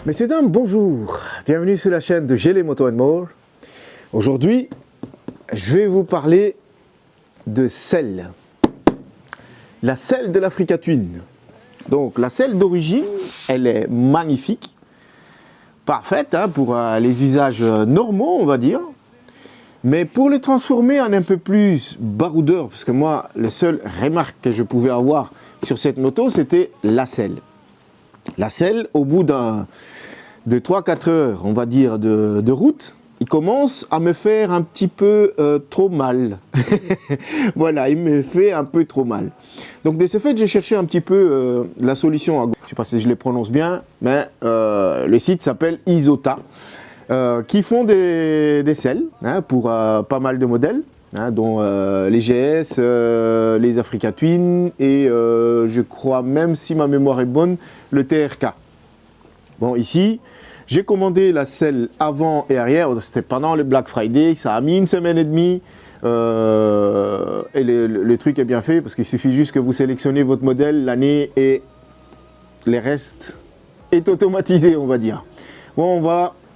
Messieurs, dames, bonjour. Bienvenue sur la chaîne de Gélé Moto & More. Aujourd'hui, je vais vous parler de selle. La selle de l'Africa Twin. Donc, la selle d'origine, elle est magnifique. Parfaite pour les usages normaux, on va dire. Mais pour les transformer en un peu plus baroudeur, parce que moi, la seule remarque que je pouvais avoir sur cette moto, c'était la selle. La selle, au bout de 3-4 heures, on va dire, de route, il commence à me faire un petit peu trop mal. Voilà, il me fait un peu trop mal. Donc, de ce fait, j'ai cherché un petit peu la solution. Je ne sais pas si je les prononce bien, mais le site s'appelle Isota, qui font des selles pour pas mal de modèles. Dont les GS, les Africa Twin et je crois même, si ma mémoire est bonne, le TRK. Bon, ici, j'ai commandé la selle avant et arrière, c'était pendant le Black Friday, ça a mis 1 semaine et demie et le truc est bien fait parce qu'il suffit juste que vous sélectionnez votre modèle, l'année et les restes est automatisé, on va dire. Bon,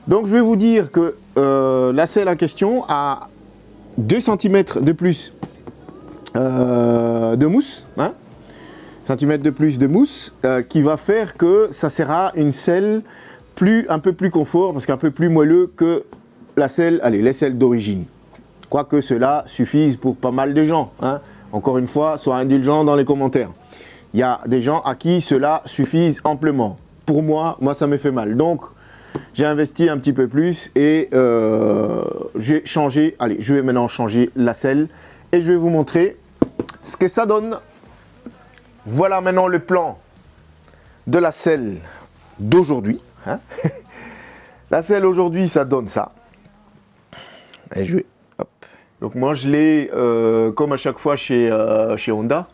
donc je vais vous dire que la selle en question a 2 cm de plus de mousse, centimètres de plus de mousse, qui va faire que ça sera une selle un peu plus confort, parce qu'un peu plus moelleux que la selle, les selles d'origine. Quoique cela suffise pour pas mal de gens. Encore une fois, sois indulgent dans les commentaires. Il y a des gens à qui cela suffise amplement. Pour moi, ça me fait mal. Donc, j'ai investi un petit peu plus et j'ai changé. Allez, je vais maintenant changer la selle et je vais vous montrer ce que ça donne. Voilà maintenant le plan de la selle d'aujourd'hui. La selle aujourd'hui, ça donne ça. Et hop. Donc moi, je l'ai comme à chaque fois chez Honda.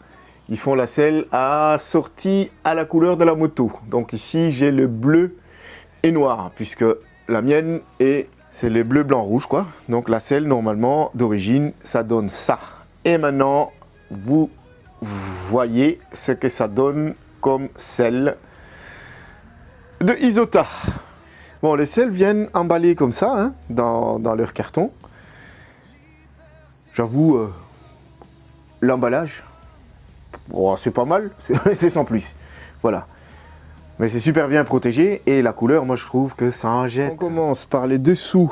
Ils font la selle assortie à la couleur de la moto. Donc ici, j'ai le bleu et noir, puisque la mienne c'est les bleu, blanc, rouge, quoi. Donc la selle, normalement, d'origine, ça donne ça. Et maintenant, vous voyez ce que ça donne comme selle de Isota. Bon, les selles viennent emballées comme ça, dans leur carton. J'avoue, l'emballage, c'est pas mal, c'est sans plus. Voilà. Mais c'est super bien protégé et la couleur, moi je trouve que ça en jette. On commence par les dessous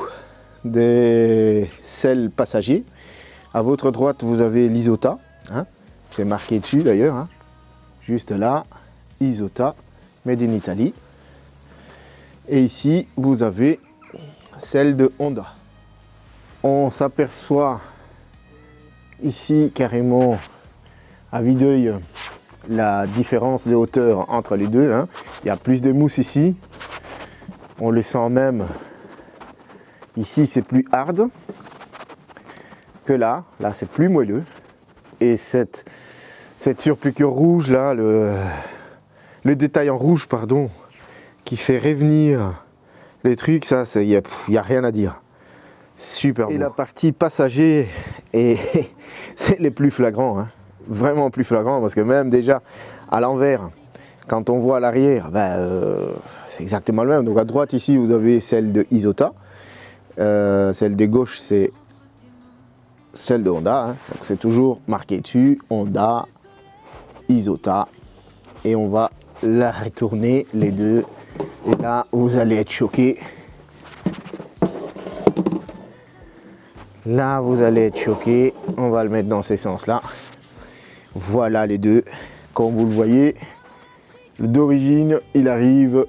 des selles passagers. À votre droite, vous avez l'Isota. C'est marqué dessus d'ailleurs. Juste là, Isota, Made in Italy. Et ici, vous avez celle de Honda. On s'aperçoit ici carrément à vue d'œil la différence de hauteur entre les deux. Il y a plus de mousse ici. On le sent même. Ici, c'est plus hard que là. Là, c'est plus moelleux. Et cette surpiqûre rouge là, le détail en rouge, pardon, qui fait revenir les trucs, ça, il n'y a rien à dire. Super beau. Et la partie passager, c'est les plus flagrants. Vraiment plus flagrant, parce que même déjà à l'envers, quand on voit à l'arrière, c'est exactement le même. Donc à droite ici, vous avez celle de Isota. Celle de gauche, c'est celle de Honda. Donc c'est toujours marqué dessus, Honda, Isota. Et on va la retourner, les deux. Et là, vous allez être choqués. Là, vous allez être choqués. On va le mettre dans ces sens-là. Voilà les deux. Comme vous le voyez, d'origine, il arrive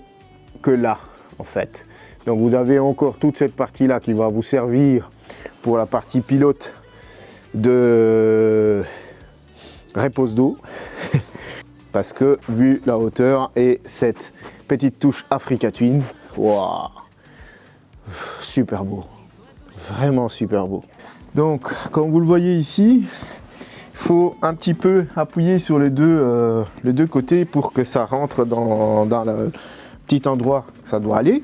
que là, en fait. Donc, vous avez encore toute cette partie-là qui va vous servir pour la partie pilote de repose d'eau. Parce que, vu la hauteur et cette petite touche Africa Twin, waouh, super beau. Vraiment super beau. Donc, comme vous le voyez ici, il faut un petit peu appuyer sur les deux côtés pour que ça rentre dans le petit endroit que ça doit aller.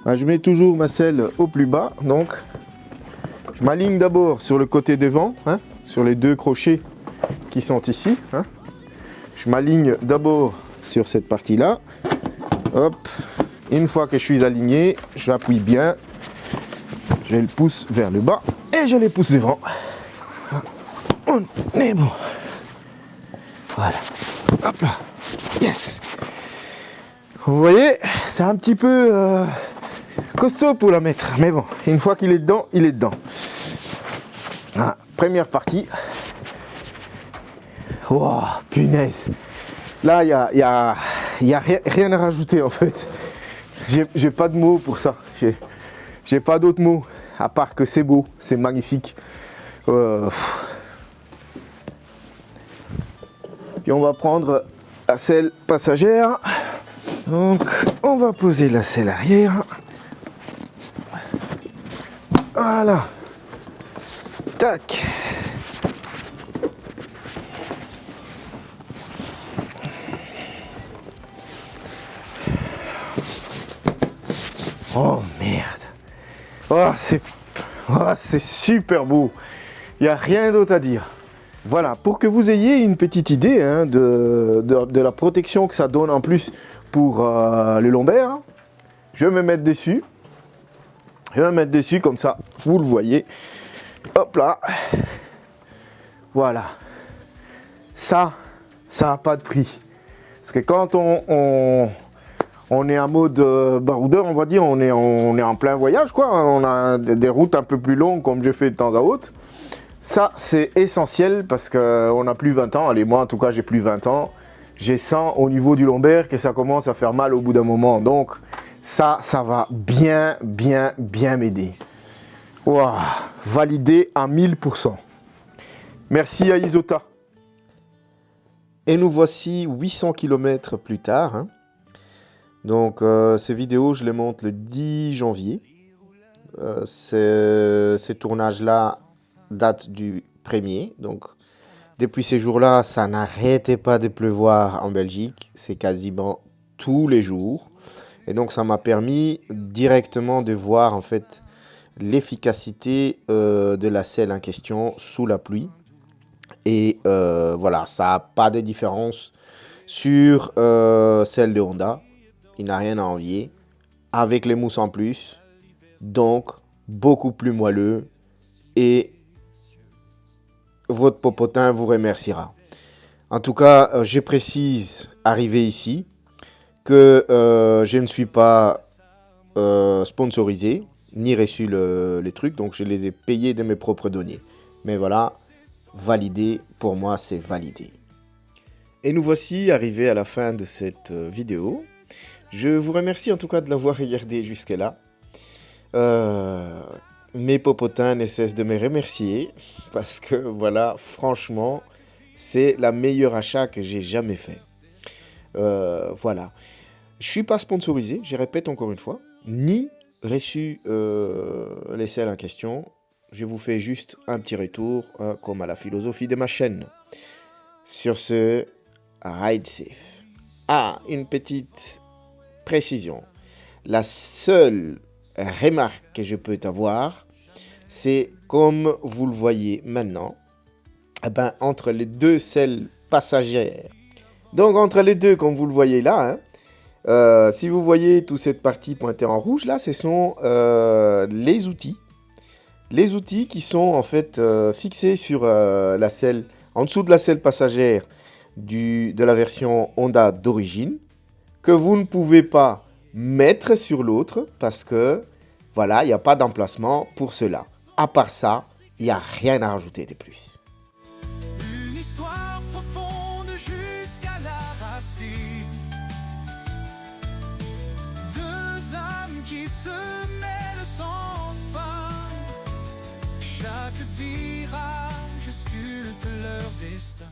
Je mets toujours ma selle au plus bas, donc je m'aligne d'abord sur le côté devant, sur les 2 crochets qui sont ici. Je m'aligne d'abord sur cette partie-là. Hop, Une fois que je suis aligné, j'appuie bien, je les pousse vers le bas et je les pousse devant. On est bon. Voilà. Hop là. Yes. Vous voyez, c'est un petit peu costaud pour la mettre. Mais bon, une fois qu'il est dedans, il est dedans. Ah, première partie. Wow, punaise. Là, il y a rien à rajouter en fait. J'ai pas de mots pour ça. J'ai pas d'autres mots à part que c'est beau, c'est magnifique. Puis on va prendre la selle passagère. Donc on va poser la selle arrière. Voilà. Tac. Oh merde. C'est super beau. Il n'y a rien d'autre à dire. Voilà, pour que vous ayez une petite idée hein, de la protection que ça donne en plus pour le lombaire, je vais me mettre dessus. Je vais me mettre dessus comme ça, vous le voyez. Hop là. Voilà. Ça n'a pas de prix. Parce que quand on est en mode baroudeur, on va dire, on est en plein voyage, quoi. On a des routes un peu plus longues, comme je fais de temps à autre. Ça, c'est essentiel parce qu'on n'a plus 20 ans. Allez, moi, en tout cas, j'ai plus 20 ans. J'ai sens au niveau du lombaire que ça commence à faire mal au bout d'un moment. Donc, ça va bien m'aider. Wow, validé à 1000%. Merci à Isota. Et nous voici 800 km plus tard. Hein. Donc, ces vidéos, je les monte le 10 janvier. Ces tournages-là datent du 1er. Donc, depuis ces jours-là, ça n'arrêtait pas de pleuvoir en Belgique. C'est quasiment tous les jours. Et donc, ça m'a permis directement de voir, en fait, l'efficacité de la selle en question sous la pluie. Et voilà, ça n'a pas de différence sur celle de Honda. Il n'a rien à envier. Avec les mousses en plus. Donc, beaucoup plus moelleux. Et votre popotin vous remerciera. En tout cas, je précise, arrivé ici, que je ne suis pas sponsorisé, ni reçu les trucs. Donc, je les ai payés de mes propres deniers. Mais voilà, validé, pour moi, c'est validé. Et nous voici arrivés à la fin de cette vidéo. Je vous remercie en tout cas de l'avoir regardé jusque-là. Mes popotins ne cessent de me remercier parce que voilà, franchement, c'est la meilleure achat que j'ai jamais fait. Voilà. Je ne suis pas sponsorisé, je répète encore une fois, ni reçu les selles en question. Je vous fais juste un petit retour, hein, comme à la philosophie de ma chaîne. Sur ce, ride safe. Ah, une petite précision. La seule remarque que je peux avoir, c'est comme vous le voyez maintenant, eh ben, entre les deux selles passagères. Donc entre les deux, comme vous le voyez là, hein, si vous voyez toute cette partie pointée en rouge, là, ce sont les outils. Les outils qui sont en fait fixés sur la selle, en dessous de la selle passagère de la version Honda d'origine, que vous ne pouvez pas mettre sur l'autre parce que voilà, il n'y a pas d'emplacement pour cela. À part ça, il n'y a rien à rajouter de plus. Une histoire profonde jusqu'à la racine. Deux âmes qui se mêlent sans fin. Chaque virage sculpte leur destin.